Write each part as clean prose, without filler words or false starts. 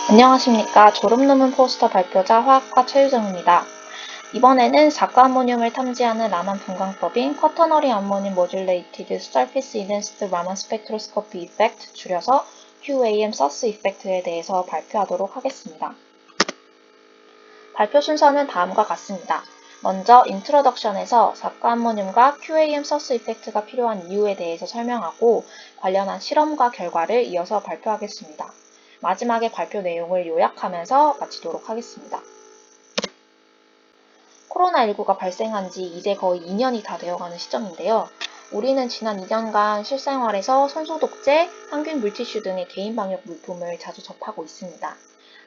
안녕하십니까. 졸업 논문 포스터 발표자 화학과 최유정입니다. 이번에는 작가 암모늄을 탐지하는 라만 분광법인 쿼터너리 암모늄 모듈레이티드 서피스 이넨스드 라만 스펙트로스코피 이펙트, 줄여서 QAM 서스 이펙트에 대해서 발표하도록 하겠습니다. 발표 순서는 다음과 같습니다. 먼저 인트로덕션에서 작가 암모늄과 QAM 서스 이펙트가 필요한 이유에 대해서 설명하고 관련한 실험과 결과를 이어서 발표하겠습니다. 마지막에 발표 내용을 요약하면서 마치도록 하겠습니다. 코로나19가 발생한 지 이제 거의 2년이 다 되어가는 시점인데요. 우리는 지난 2년간 실생활에서 손소독제, 항균 물티슈 등의 개인 방역 물품을 자주 접하고 있습니다.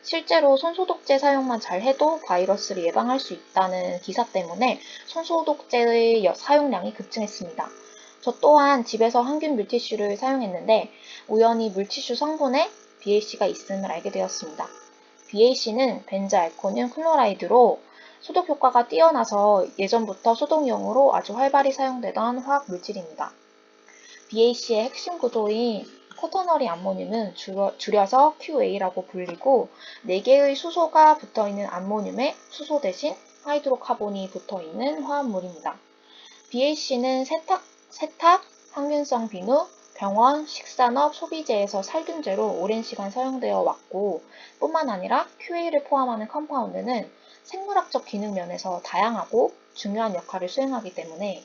실제로 손소독제 사용만 잘 해도 바이러스를 예방할 수 있다는 기사 때문에 손소독제의 사용량이 급증했습니다. 저 또한 집에서 항균 물티슈를 사용했는데 우연히 물티슈 성분에 BAC가 있음을 알게 되었습니다. BAC는 벤자알코늄 클로라이드로 소독 효과가 뛰어나서 예전부터 소독용으로 아주 활발히 사용되던 화학 물질입니다. BAC의 핵심 구조인 쿼터너리 암모늄은 줄여서 QA라고 불리고 4개의 수소가 붙어있는 암모늄에 수소 대신 하이드로카본이 붙어있는 화합물입니다. BAC는 세탁, 항균성 비누, 병원, 식산업, 소비재에서 살균제로 오랜 시간 사용되어 왔고 뿐만 아니라 QA를 포함하는 컴파운드는 생물학적 기능 면에서 다양하고 중요한 역할을 수행하기 때문에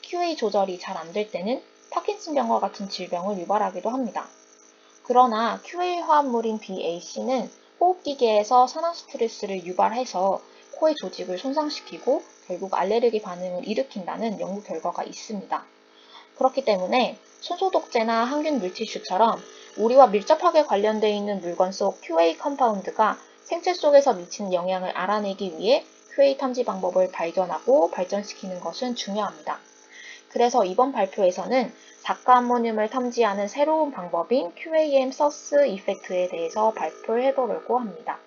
QA 조절이 잘 안 될 때는 파킨슨병과 같은 질병을 유발하기도 합니다. 그러나 QA 화합물인 BAC는 호흡기계에서 산화스트레스를 유발해서 코의 조직을 손상시키고 결국 알레르기 반응을 일으킨다는 연구 결과가 있습니다. 그렇기 때문에 손소독제나 항균 물티슈처럼 우리와 밀접하게 관련되어 있는 물건 속 QA 컴파운드가 생체 속에서 미치는 영향을 알아내기 위해 QA 탐지 방법을 발견하고 발전시키는 것은 중요합니다. 그래서 이번 발표에서는 작가 암모늄을 탐지하는 새로운 방법인 QAM 서스 이펙트에 대해서 발표를 해보려고 합니다.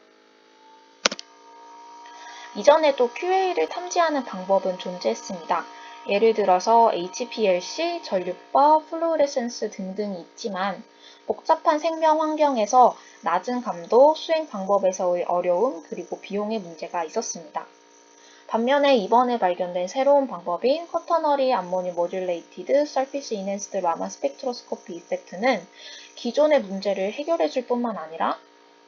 이전에도 QA를 탐지하는 방법은 존재했습니다. 예를 들어서 HPLC, 전류법, 플루오레센스 등등이 있지만 복잡한 생명 환경에서 낮은 감도, 수행 방법에서의 어려움, 그리고 비용의 문제가 있었습니다. 반면에 이번에 발견된 새로운 방법인 쿼터너리 암모늄 모듈레이티드 서피스 이넨스드 라만 스펙트로스코피 이펙트는 기존의 문제를 해결해 줄 뿐만 아니라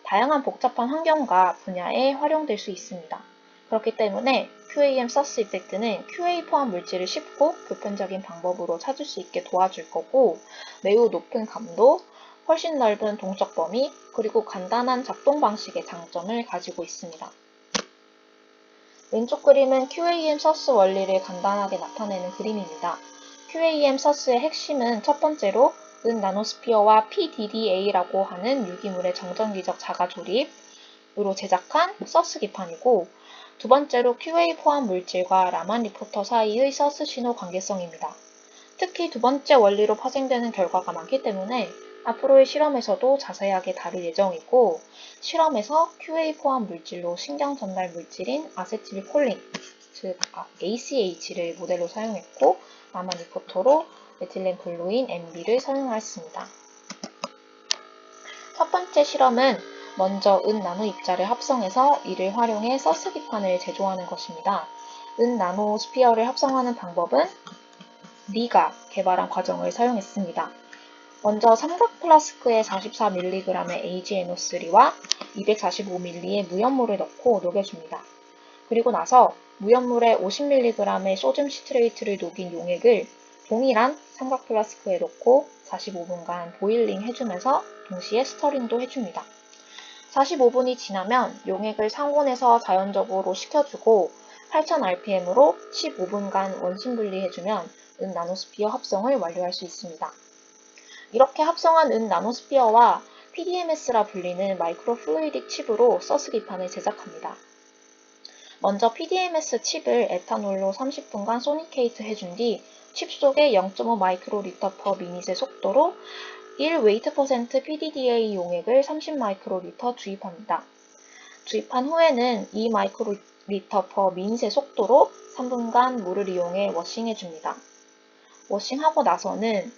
다양한 복잡한 환경과 분야에 활용될 수 있습니다. 그렇기 때문에 QAM 서스 이펙트는 QA 포함 물질을 쉽고 보편적인 방법으로 찾을 수 있게 도와줄 거고 매우 높은 감도, 훨씬 넓은 동적 범위, 그리고 간단한 작동 방식의 장점을 가지고 있습니다. 왼쪽 그림은 QAM 서스 원리를 간단하게 나타내는 그림입니다. QAM 서스의 핵심은 첫 번째로 은 나노스피어와 PDDA라고 하는 유기물의 정전기적 자가 조립으로 제작한 서스 기판이고 두 번째로 QA 포함 물질과 라만 리포터 사이의 서스 신호 관계성입니다. 특히 두 번째 원리로 파생되는 결과가 많기 때문에 앞으로의 실험에서도 자세하게 다룰 예정이고 실험에서 QA 포함 물질로 신경 전달 물질인 아세틸콜린, 즉 ACH를 모델로 사용했고 라만 리포터로 메틸렌 블루인 MB를 사용하였습니다. 첫 번째 실험은 먼저 은 나노 입자를 합성해서 이를 활용해 서스 기판을 제조하는 것입니다. 은 나노 스피어를 합성하는 방법은 리가 개발한 과정을 사용했습니다. 먼저 삼각 플라스크에 44mg의 AgNO3와 245ml의 무염물을 넣고 녹여줍니다. 그리고 나서 무염물에 50mg의 소듐 시트레이트를 녹인 용액을 동일한 삼각 플라스크에 넣고 45분간 보일링 해주면서 동시에 스터링도 해줍니다. 45분이 지나면 용액을 상온에서 자연적으로 식혀주고 8000rpm으로 15분간 원심 분리해주면 은 나노스피어 합성을 완료할 수 있습니다. 이렇게 합성한 은 나노스피어와 PDMS라 불리는 마이크로 플루이딕 칩으로 서스 기판을 제작합니다. 먼저 PDMS 칩을 에탄올로 30분간 소니케이트 해준 뒤 칩 속에 0.5 마이크로리터 퍼 미닛의 속도로 1 웨이트 퍼센트 PDDA 용액을 30 마이크로리터 주입합니다. 주입한 후에는 2 마이크로리터 퍼 미닛의 속도로 3분간 물을 이용해 워싱해줍니다. 워싱하고 나서는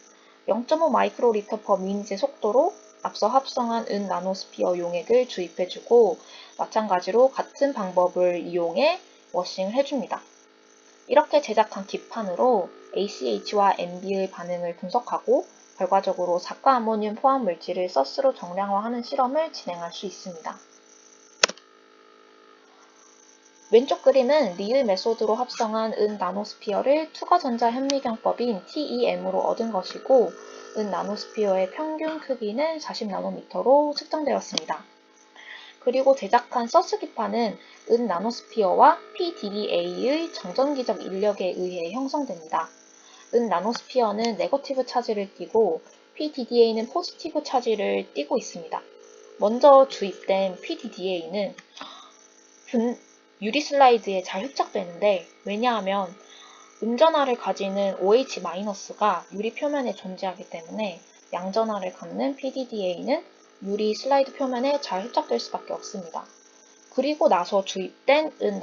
0.5 마이크로리터 퍼 미닛의 속도로 앞서 합성한 은 나노스피어 용액을 주입해주고 마찬가지로 같은 방법을 이용해 워싱을 해줍니다. 이렇게 제작한 기판으로 ACH와 MB의 반응을 분석하고 결과적으로 사과 아모늄 포함 물질을 서스로 정량화하는 실험을 진행할 수 있습니다. 왼쪽 그림은 리을 메소드로 합성한 은 나노스피어를 투과전자 현미경법인 TEM으로 얻은 것이고 은 나노스피어의 평균 크기는 40나노미터로 측정되었습니다. 그리고 제작한 서스 기판은 은 나노스피어와 PDDA의 정전기적 인력에 의해 형성됩니다. 은 나노스피어는 네거티브 차지를 띠고 PDDA는 포지티브 차지를 띠고 있습니다. 먼저 주입된 PDDA는 유리 슬라이드에 잘 흡착되는데 왜냐하면 음전하를 가지는 OH-가 유리 표면에 존재하기 때문에 양전하를 갖는 PDDA는 유리 슬라이드 표면에 잘 흡착될 수밖에 없습니다. 그리고 나서 주입된 은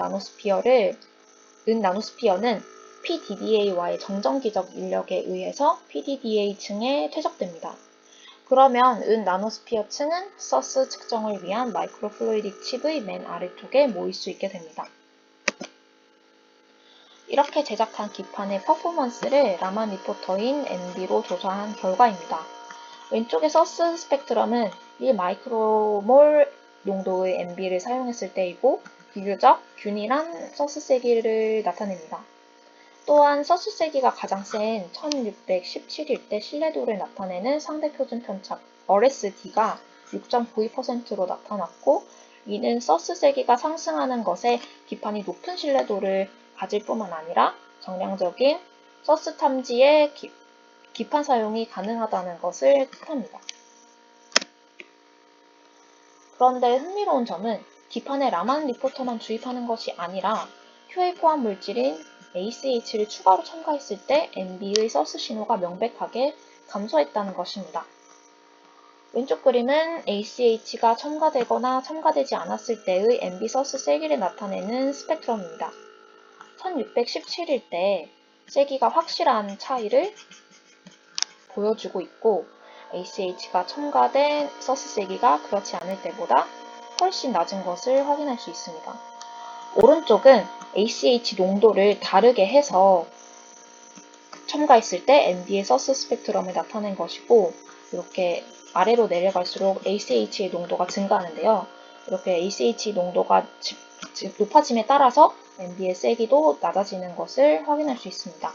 나노스피어는 PDDA와의 정전기적 인력에 의해서 PDDA층에 퇴적됩니다. 그러면 은 나노스피어 층은 서스 측정을 위한 마이크로플루이딕 칩의 맨 아래쪽에 모일 수 있게 됩니다. 이렇게 제작한 기판의 퍼포먼스를 라만 리포터인 MB로 조사한 결과입니다. 왼쪽의 서스 스펙트럼은 1마이크로몰 농도의 MB를 사용했을 때이고 비교적 균일한 서스 세기를 나타냅니다. 또한 서스 세기가 가장 센 1617일 때 신뢰도를 나타내는 상대 표준 편차 RSD가 6.92%로 나타났고 이는 서스 세기가 상승하는 것에 기판이 높은 신뢰도를 가질 뿐만 아니라 정량적인 서스 탐지에 기판 사용이 가능하다는 것을 뜻합니다. 그런데 흥미로운 점은 기판에 라만 리포터만 주입하는 것이 아니라 QA 포함 물질인 ACH를 추가로 첨가했을 때 MB의 서스 신호가 명백하게 감소했다는 것입니다. 왼쪽 그림은 ACH가 첨가되거나 첨가되지 않았을 때의 MB 서스 세기를 나타내는 스펙트럼입니다. 1617일 때 세기가 확실한 차이를 보여주고 있고 ACH가 첨가된 서스 세기가 그렇지 않을 때보다 훨씬 낮은 것을 확인할 수 있습니다. 오른쪽은 ACH 농도를 다르게 해서 첨가했을 때 MB의 서스 스펙트럼을 나타낸 것이고 이렇게 아래로 내려갈수록 ACH의 농도가 증가하는데요. 이렇게 ACH 농도가 높아짐에 따라서 MB의 세기도 낮아지는 것을 확인할 수 있습니다.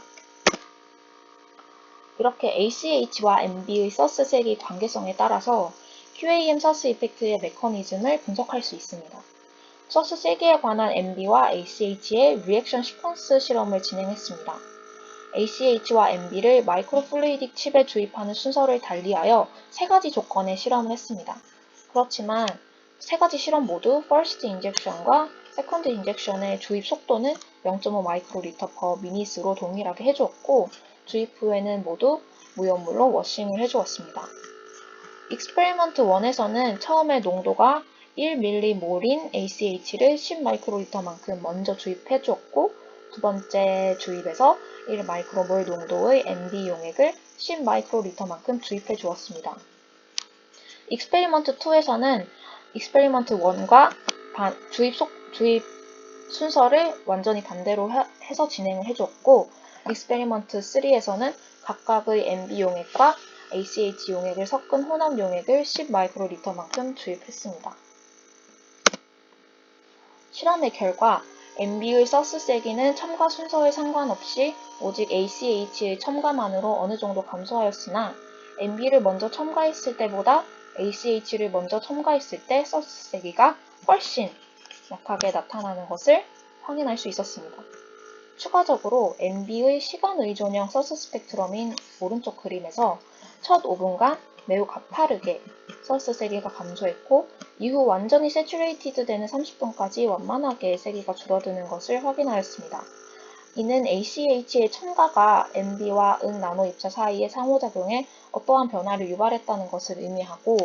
이렇게 ACH와 MB의 서스 세기 관계성에 따라서 QAM 서스 이펙트의 메커니즘을 분석할 수 있습니다. 서스 세기에 관한 MB와 ACH의 리액션 시퀀스 실험을 진행했습니다. ACH와 MB를 마이크로플루이딕 칩에 주입하는 순서를 달리하여 세 가지 조건에 실험을 했습니다. 그렇지만 세 가지 실험 모두 first injection과 second injection의 주입 속도는 0.5 마이크로리터 per minute로 동일하게 해주었고 주입 후에는 모두 무염물로 워싱을 해주었습니다. 익스페리먼트 1에서는 처음에 농도가 1mm몰인 ACH를 10마이크로리터만큼 먼저 주입해 주었고 두 번째 주입에서 1마이크로몰 농도의 MB 용액을 10마이크로리터만큼 주입해 주었습니다. 익스페리먼트 2에서는 익스페리먼트 1과 주입 순서를 완전히 반대로 해서 진행을 해주었고 익스페리먼트 3에서는 각각의 MB 용액과 ACH 용액을 섞은 혼합 용액을 10마이크로리터만큼 주입했습니다. 실험의 결과 MB의 서스 세기는 첨가 순서에 상관없이 오직 ACH의 첨가만으로 어느 정도 감소하였으나 MB를 먼저 첨가했을 때보다 ACH를 먼저 첨가했을 때 서스 세기가 훨씬 약하게 나타나는 것을 확인할 수 있었습니다. 추가적으로 MB의 시간 의존형 서스 스펙트럼인 오른쪽 그림에서 첫 5분간 매우 가파르게 서스 세기가 감소했고 이후 완전히 세츄레이티드 되는 30분까지 완만하게 세기가 줄어드는 것을 확인하였습니다. 이는 ACH의 첨가가 MB와 은 나노 입자 사이의 상호작용에 어떠한 변화를 유발했다는 것을 의미하고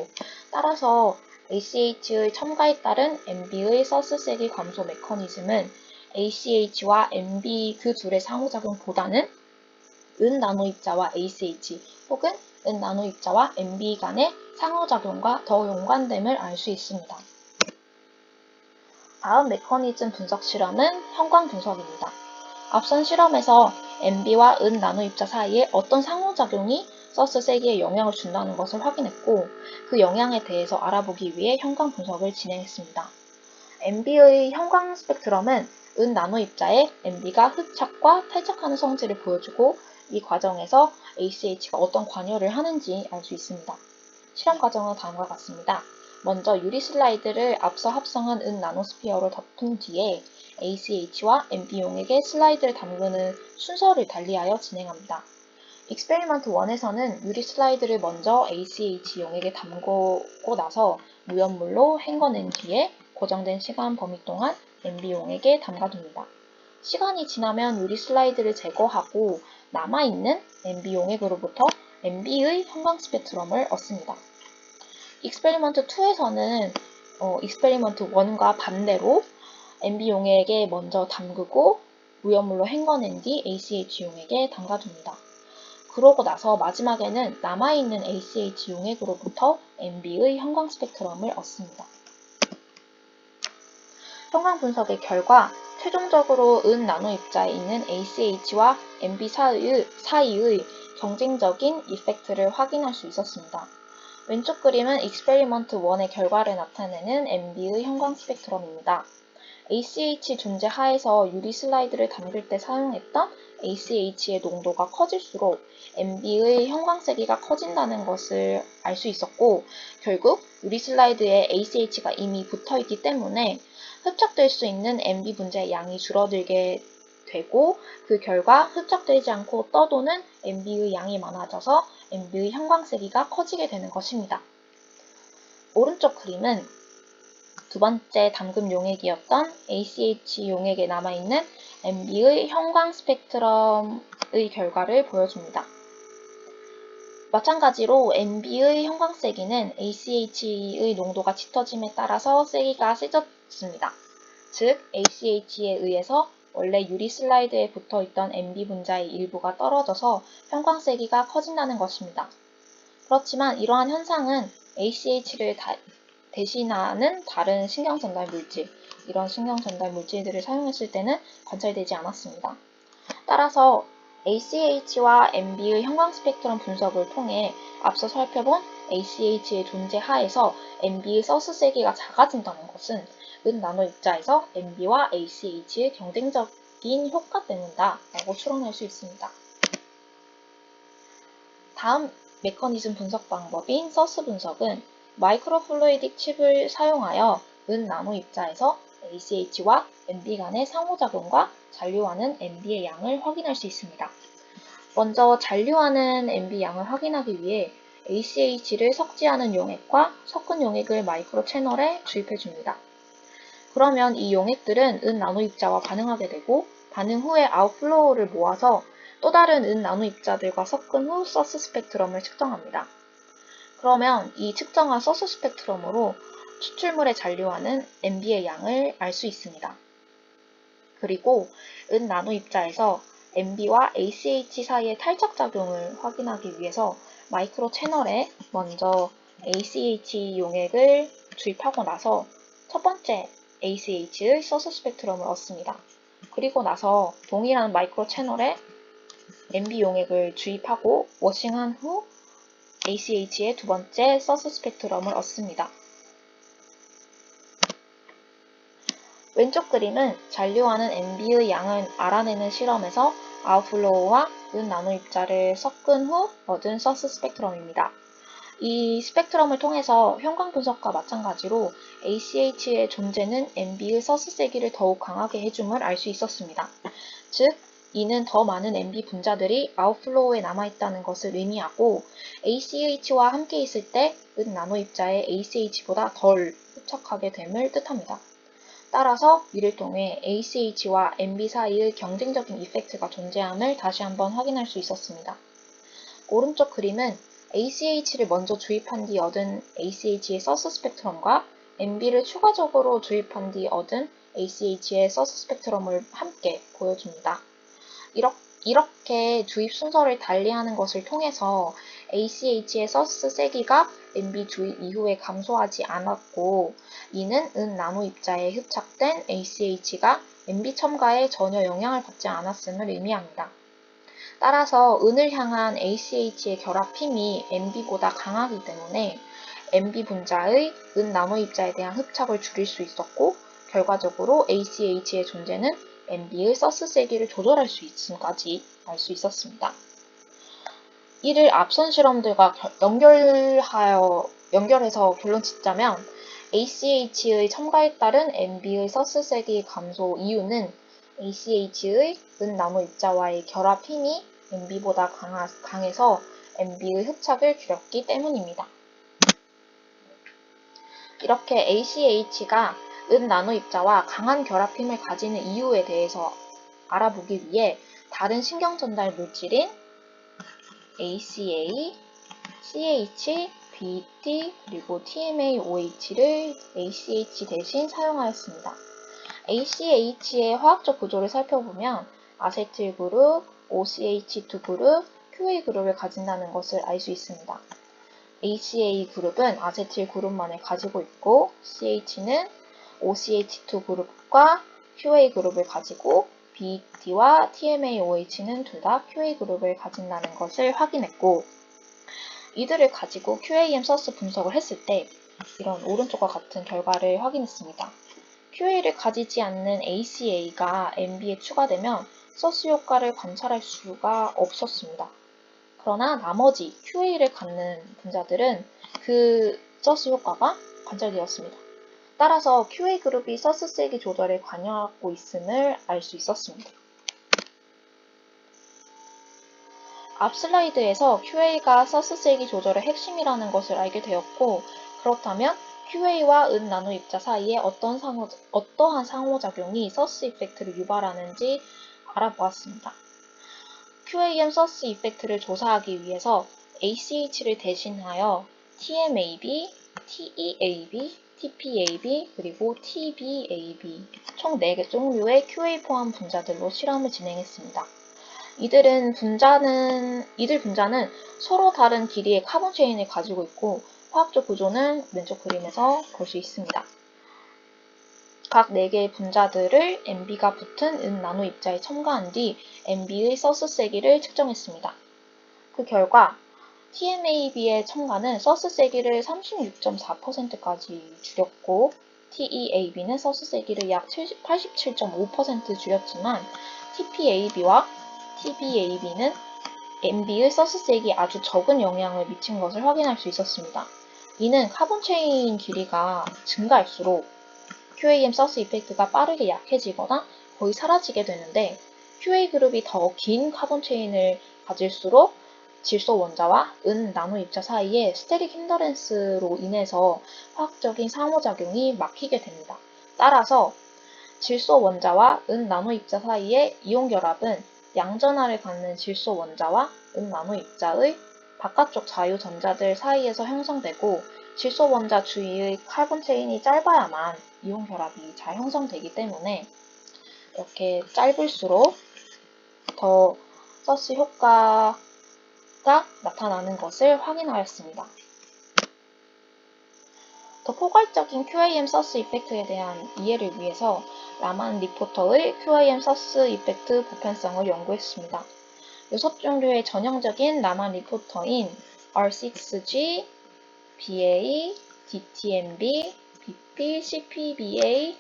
따라서 ACH의 첨가에 따른 MB의 서스 세기 감소 메커니즘은 ACH와 MB 그 둘의 상호작용보다는 은 나노 입자와 ACH 혹은 은 나노 입자와 MB 간의 상호작용과 더 연관됨을 알 수 있습니다. 다음 메커니즘 분석 실험은 형광 분석입니다. 앞선 실험에서 MB와 은 나노 입자 사이에 어떤 상호작용이 서스 세기에 영향을 준다는 것을 확인했고, 그 영향에 대해서 알아보기 위해 형광 분석을 진행했습니다. MB의 형광 스펙트럼은 은 나노 입자에 MB가 흡착과 탈착하는 성질을 보여주고, 이 과정에서 ACH가 어떤 관여를 하는지 알 수 있습니다. 실험 과정은 다음과 같습니다. 먼저 유리 슬라이드를 앞서 합성한 은 나노스피어로 덮은 뒤에 ACH와 MB 용액에 슬라이드를 담그는 순서를 달리하여 진행합니다. 익스페리먼트 1에서는 유리 슬라이드를 먼저 ACH 용액에 담그고 나서 무염물로 헹궈낸 뒤에 고정된 시간 범위 동안 MB 용액에 담가둡니다. 시간이 지나면 유리 슬라이드를 제거하고 남아있는 MB 용액으로부터 MB의 형광 스펙트럼을 얻습니다. 익스페리먼트 2에서는 익스페리먼트 1과 반대로 MB 용액에 먼저 담그고 무염물로 헹궈낸 뒤 ACH 용액에 담가둡니다. 그러고 나서 마지막에는 남아있는 ACH 용액으로부터 MB의 형광 스펙트럼을 얻습니다. 형광 분석의 결과, 최종적으로 은 나노 입자에 있는 ACH와 MB 사이의 경쟁적인 이펙트를 확인할 수 있었습니다. 왼쪽 그림은 익스페리먼트 1의 결과를 나타내는 MB의 형광 스펙트럼입니다. ACH 존재 하에서 유리 슬라이드를 담글 때 사용했던 ACH의 농도가 커질수록 MB의 형광세기가 커진다는 것을 알 수 있었고, 결국 유리 슬라이드에 ACH가 이미 붙어있기 때문에 흡착될 수 있는 MB 분자의 양이 줄어들게 되고, 그 결과 흡착되지 않고 떠도는 MB의 양이 많아져서 MB의 형광세기가 커지게 되는 것입니다. 오른쪽 그림은 두 번째 담금 용액이었던 ACH 용액에 남아있는 MB의 형광 스펙트럼의 결과를 보여줍니다. 마찬가지로 MB의 형광 세기는 ACH의 농도가 짙어짐에 따라서 세기가 세졌습니다. 즉, ACH에 의해서 원래 유리 슬라이드에 붙어있던 MB 분자의 일부가 떨어져서 형광 세기가 커진다는 것입니다. 그렇지만 이러한 현상은 ACH를 대신하는 다른 신경 전달 물질, 이런 신경 전달 물질들을 사용했을 때는 관찰되지 않았습니다. 따라서 ACH와 MB의 형광 스펙트럼 분석을 통해 앞서 살펴본 ACH의 존재 하에서 MB의 서스 세기가 작아진다는 것은 은 나노 입자에서 MB와 ACH의 경쟁적인 효과 때문이다 라고 추론할 수 있습니다. 다음 메커니즘 분석 방법인 서스 분석은 마이크로플루이딕 칩을 사용하여 은 나노 입자에서 ACH와 MB 간의 상호작용과 잔류하는 MB의 양을 확인할 수 있습니다. 먼저 잔류하는 MB 양을 확인하기 위해 ACH를 섞지하는 용액과 섞은 용액을 마이크로 채널에 주입해 줍니다. 그러면 이 용액들은 은 나노 입자와 반응하게 되고, 반응 후에 아웃플로우를 모아서 또 다른 은 나노 입자들과 섞은 후 서스 스펙트럼을 측정합니다. 그러면 이 측정한 서스 스펙트럼으로 추출물에 잔류하는 MB의 양을 알 수 있습니다. 그리고 은 나노 입자에서 MB와 ACH 사이의 탈착작용을 확인하기 위해서 마이크로 채널에 먼저 ACH 용액을 주입하고 나서 첫 번째 ACH의 서스 스펙트럼을 얻습니다. 그리고 나서 동일한 마이크로 채널에 MB 용액을 주입하고 워싱한 후 ACH의 두 번째 서스 스펙트럼을 얻습니다. 왼쪽 그림은 잔류하는 MB의 양을 알아내는 실험에서 아웃플로우와 은 나노 입자를 섞은 후 얻은 서스 스펙트럼입니다. 이 스펙트럼을 통해서 형광 분석과 마찬가지로 ACH의 존재는 MB의 서스 세기를 더욱 강하게 해줌을 알 수 있었습니다. 즉, 이는 더 많은 MB 분자들이 아웃플로우에 남아있다는 것을 의미하고, ACH와 함께 있을 때 은 나노 입자의 ACH보다 덜 흡착하게 됨을 뜻합니다. 따라서 이를 통해 ACH와 MB 사이의 경쟁적인 이펙트가 존재함을 다시 한번 확인할 수 있었습니다. 오른쪽 그림은 ACH를 먼저 주입한 뒤 얻은 ACH의 서스 스펙트럼과 MB를 추가적으로 주입한 뒤 얻은 ACH의 서스 스펙트럼을 함께 보여줍니다. 이렇게 주입 순서를 달리하는 것을 통해서 ACH의 서스 세기가 MB 주입 이후에 감소하지 않았고, 이는 은 나노 입자에 흡착된 ACH가 MB 첨가에 전혀 영향을 받지 않았음을 의미합니다. 따라서 은을 향한 ACH의 결합 힘이 MB보다 강하기 때문에 MB 분자의 은 나노 입자에 대한 흡착을 줄일 수 있었고, 결과적으로 ACH의 존재는 MB의 서스 세기를 조절할 수 있음까지 알 수 있었습니다. 이를 앞선 실험들과 연결해서 결론 짓자면 ACH의 첨가에 따른 MB의 서스 세기 감소 이유는 ACH의 은 나노 입자와의 결합 힘이 MB보다 강해서 MB의 흡착을 줄였기 때문입니다. 이렇게 ACH가 은 나노 입자와 강한 결합 힘을 가지는 이유에 대해서 알아보기 위해 다른 신경 전달 물질인 ACA, CH, BT, 그리고 TMAOH를 ACH 대신 사용하였습니다. ACH의 화학적 구조를 살펴보면 아세틸 그룹, OCH2 그룹, QA 그룹을 가진다는 것을 알 수 있습니다. ACA 그룹은 아세틸 그룹만을 가지고 있고, CH는 OCH2 그룹과 QA 그룹을 가지고, BT와 TMAOH는 둘 다 QA 그룹을 가진다는 것을 확인했고, 이들을 가지고 QAM 서스 분석을 했을 때 이런 오른쪽과 같은 결과를 확인했습니다. QA를 가지지 않는 ACA가 MB에 추가되면 서스 효과를 관찰할 수가 없었습니다. 그러나 나머지 QA를 갖는 분자들은 그 서스 효과가 관찰되었습니다. 따라서 QA 그룹이 서스 세기 조절에 관여하고 있음을 알 수 있었습니다. 앞 슬라이드에서 QA가 서스 세기 조절의 핵심이라는 것을 알게 되었고, 그렇다면 QA와 은 나노 입자 사이에 어떠한 상호작용이 서스 이펙트를 유발하는지 알아보았습니다. QAM 서스 이펙트를 조사하기 위해서 ACH를 대신하여 TMAB, TEAB, TPAB, 그리고 TBAB 총 4개 종류의 QA 포함 분자들로 실험을 진행했습니다. 이들 분자는 서로 다른 길이의 카본 체인을 가지고 있고, 화학적 구조는 왼쪽 그림에서 볼 수 있습니다. 각 4개의 분자들을 MB가 붙은 은 나노 입자에 첨가한 뒤 MB의 서스 세기를 측정했습니다. 그 결과 TMAB의 첨가는 서스 세기를 36.4%까지 줄였고, TEAB는 서스 세기를 약 87.5% 줄였지만 TPAB와 TBAB는 MB의 서스 세기에 아주 적은 영향을 미친 것을 확인할 수 있었습니다. 이는 카본 체인 길이가 증가할수록 QAM 서스 이펙트가 빠르게 약해지거나 거의 사라지게 되는데, QA 그룹이 더 긴 카본 체인을 가질수록 질소 원자와 은 나노 입자 사이에 스테릭 힌더랜스로 인해서 화학적인 상호작용이 막히게 됩니다. 따라서 질소 원자와 은 나노 입자 사이의 이온 결합은 양전하를 갖는 질소 원자와 은 나노 입자의 바깥쪽 자유 전자들 사이에서 형성되고, 질소 원자 주위의 카본 체인이 짧아야만 이온 결합이 잘 형성되기 때문에 이렇게 짧을수록 더 서스 효과가 나타나는 것을 확인하였습니다. 더 포괄적인 QAM 서스 이펙트에 대한 이해를 위해서 라만 리포터의 QAM 서스 이펙트 보편성을 연구했습니다. 6종류의 전형적인 라만 리포터인 R6G, BA, DTMB, BP, CPBA,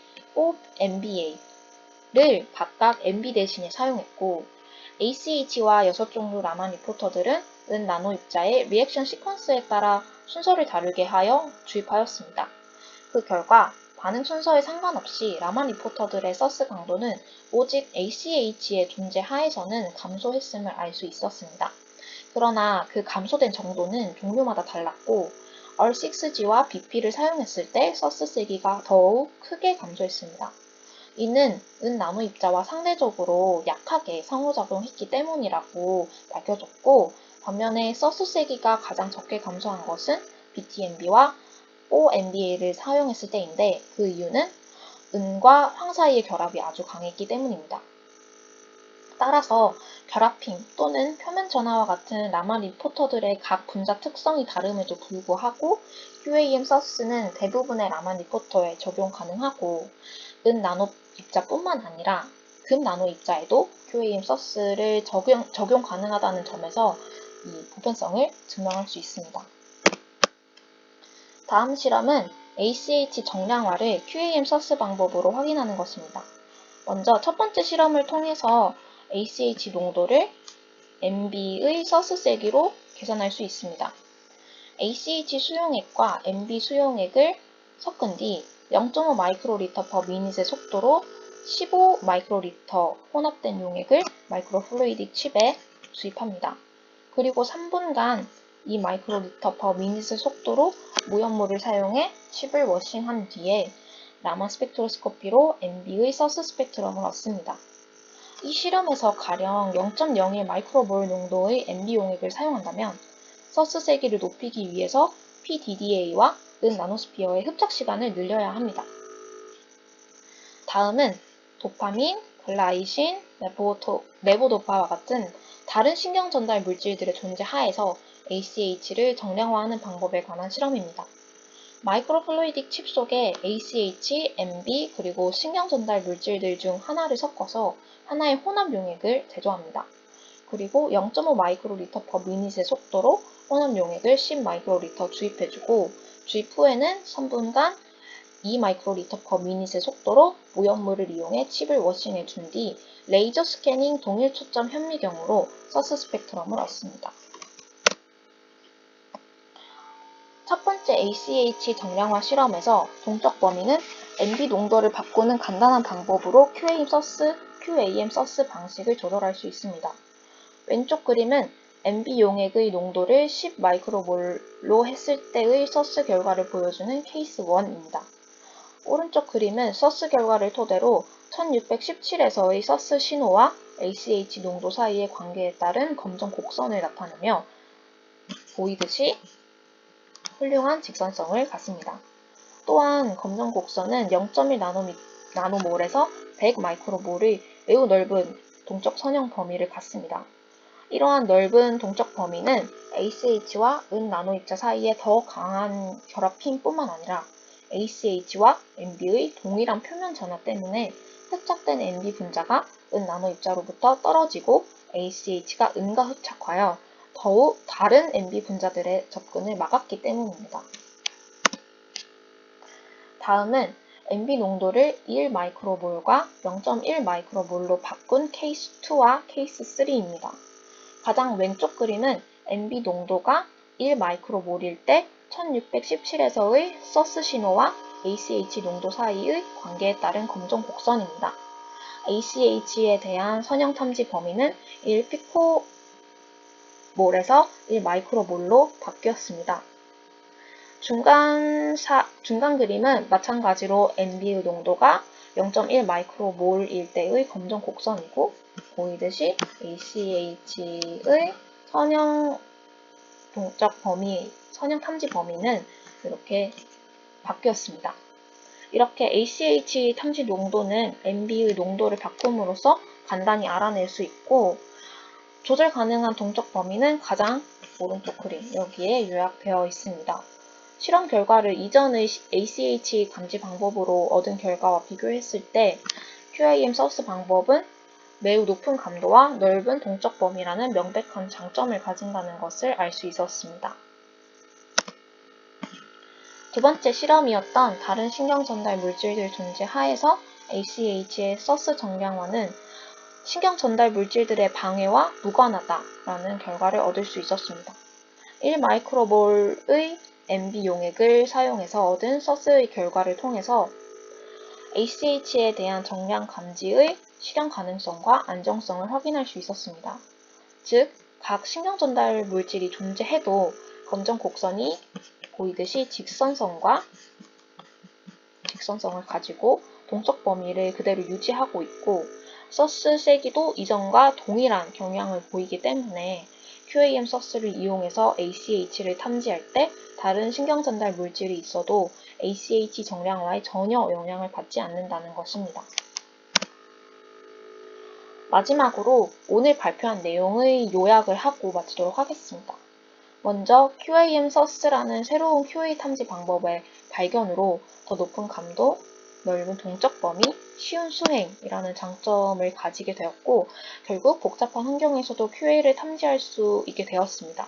MBA를 각각 MB 대신에 사용했고, ACH와 6종류 라만 리포터들은 은 나노 입자의 리액션 시퀀스에 따라 순서를 다르게 하여 주입하였습니다. 그 결과 반응 순서에 상관없이 라만 리포터들의 서스 강도는 오직 ACH의 존재 하에서는 감소했음을 알 수 있었습니다. 그러나 그 감소된 정도는 종류마다 달랐고, R6G와 BP를 사용했을 때 서스 세기가 더욱 크게 감소했습니다. 이는 은 나노 입자와 상대적으로 약하게 상호작용했기 때문이라고 밝혀졌고, 반면에 서스 세기가 가장 적게 감소한 것은 BTMB와 OMBA를 사용했을 때인데, 그 이유는 은과 황 사이의 결합이 아주 강했기 때문입니다. 따라서 결합힘 또는 표면 전하와 같은 라만 리포터들의 각 분자 특성이 다름에도 불구하고 QAM 서스는 대부분의 라만 리포터에 적용 가능하고 은 나노 입자뿐만 아니라 금 나노 입자에도 QAM 서스를 적용 가능하다는 점에서 이 보편성을 증명할 수 있습니다. 다음 실험은 ACH 정량화를 QAM 서스 방법으로 확인하는 것입니다. 먼저 첫 번째 실험을 통해서 ACH 농도를 MB의 서스 세기로 계산할 수 있습니다. ACH 수용액과 MB 수용액을 섞은 뒤 0.5 마이크로리터 per 미닛의 속도로 15 마이크로리터 혼합된 용액을 마이크로플루이딕 칩에 주입합니다. 그리고 3분간 2 마이크로리터 per 미닛의 속도로 무염물을 사용해 칩을 워싱한 뒤에 라만 스펙트로스코피로 MB의 서스 스펙트럼을 얻습니다. 이 실험에서 가령 0.01 마이크로몰 농도의 MB 용액을 사용한다면 서스 세기를 높이기 위해서 PDDA와 은 나노스피어의 흡착 시간을 늘려야 합니다. 다음은 도파민, 글라이신, 레보도파와 같은 다른 신경 전달 물질들의 존재 하에서 ACH를 정량화하는 방법에 관한 실험입니다. 마이크로플루이딕 칩 속에 ACH, MB, 그리고 신경 전달 물질들 중 하나를 섞어서 하나의 혼합 용액을 제조합니다. 그리고 0.5 마이크로리터 per 미닛의 속도로 혼합 용액을 10 마이크로리터 주입해주고 주입 후에는 3분간 2 마이크로리터 per 미닛의 속도로 무염물을 이용해 칩을 워싱해준 뒤 레이저 스캐닝 동일 초점 현미경으로 서스 스펙트럼을 얻습니다. 첫 번째 ACH 정량화 실험에서 동적 범위는 MB 농도를 바꾸는 간단한 방법으로 QAM 서스 방식을 조절할 수 있습니다. 왼쪽 그림은 MB 용액의 농도를 10 마이크로몰로 했을 때의 서스 결과를 보여주는 케이스 1입니다. 오른쪽 그림은 서스 결과를 토대로 1617에서의 서스 신호와 ACH 농도 사이의 관계에 따른 검정 곡선을 나타내며 보이듯이 훌륭한 직선성을 갖습니다. 또한 검정 곡선은 0.1 나노몰에서 100 마이크로몰의 매우 넓은 동적 선형 범위를 갖습니다. 이러한 넓은 동적 범위는 ACH와 은 나노 입자 사이에 더 강한 결합힘뿐만 아니라 ACH와 MB의 동일한 표면 전하 때문에 흡착된 MB 분자가 은 나노 입자로부터 떨어지고 ACH가 은과 흡착하여 더욱 다른 MB 분자들의 접근을 막았기 때문입니다. 다음은 MB 농도를 1 마이크로몰과 0.1 마이크로몰로 바꾼 케이스 2와 케이스 3입니다. 가장 왼쪽 그림은 MB 농도가 1 마이크로몰일 때 1617에서의 서스 신호와 ACH 농도 사이의 관계에 따른 검정 곡선입니다. ACH에 대한 선형 탐지 범위는 1 피코몰에서 1 마이크로몰로 바뀌었습니다. 중간 그림은 마찬가지로 MB의 농도가 0.1 마이크로몰일 때의 검정 곡선이고 보이듯이 ACH의 선형 탐지 범위는 이렇게 바뀌었습니다. 이렇게 ACH 탐지 농도는 MB의 농도를 바꿈으로써 간단히 알아낼 수 있고 조절 가능한 동적 범위는 가장 오른쪽 그림 여기에 요약되어 있습니다. 실험 결과를 이전의 ACH 감지 방법으로 얻은 결과와 비교했을 때 QAM 서스 방법은 매우 높은 감도와 넓은 동적 범위라는 명백한 장점을 가진다는 것을 알 수 있었습니다. 두 번째 실험이었던 다른 신경 전달 물질들 존재 하에서 ACH의 서스 정량화는 신경 전달 물질들의 방해와 무관하다라는 결과를 얻을 수 있었습니다. 1 마이크로몰의 MB 용액을 사용해서 얻은 서스의 결과를 통해서 ACH에 대한 정량 감지의 실현 가능성과 안정성을 확인할 수 있었습니다. 즉, 각 신경 전달 물질이 존재해도 검정 곡선이 보이듯이 직선성을 가지고 동적 범위를 그대로 유지하고 있고 서스 세기도 이전과 동일한 경향을 보이기 때문에 QAM 서스를 이용해서 ACH를 탐지할 때 다른 신경 전달 물질이 있어도 ACH 정량화에 전혀 영향을 받지 않는다는 것입니다. 마지막으로 오늘 발표한 내용의 요약을 하고 마치도록 하겠습니다. 먼저 QAM 서스라는 새로운 QA 탐지 방법의 발견으로 더 높은 감도, 넓은 동적 범위, 쉬운 수행이라는 장점을 가지게 되었고 결국 복잡한 환경에서도 QA를 탐지할 수 있게 되었습니다.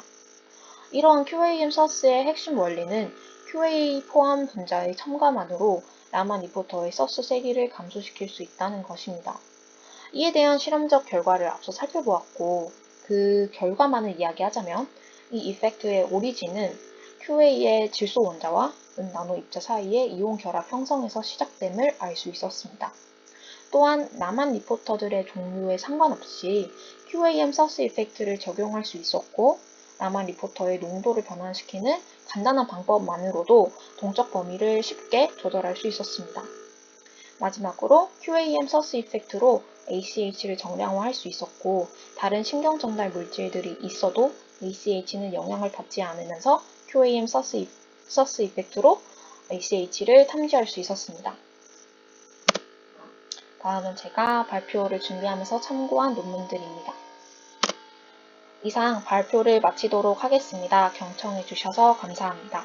이러한 QAM 서스의 핵심 원리는 QA 포함 분자의 첨가만으로 라만 리포터의 서스 세기를 감소시킬 수 있다는 것입니다. 이에 대한 실험적 결과를 앞서 살펴보았고 그 결과만을 이야기하자면 이 이펙트의 오리진은 QA의 질소 원자와 나노 입자 사이의 이온 결합 형성에서 시작됨을 알 수 있었습니다. 또한 라만 리포터들의 종류에 상관없이 QAM 서스 이펙트를 적용할 수 있었고 라만 리포터의 농도를 변환시키는 간단한 방법만으로도 동적 범위를 쉽게 조절할 수 있었습니다. 마지막으로 QAM 서스 이펙트로 ACH를 정량화할 수 있었고 다른 신경 전달 물질들이 있어도 ACH는 영향을 받지 않으면서 QAM 서스 이펙트로 ACH를 탐지할 수 있었습니다. 다음은 제가 발표를 준비하면서 참고한 논문들입니다. 이상 발표를 마치도록 하겠습니다. 경청해 주셔서 감사합니다.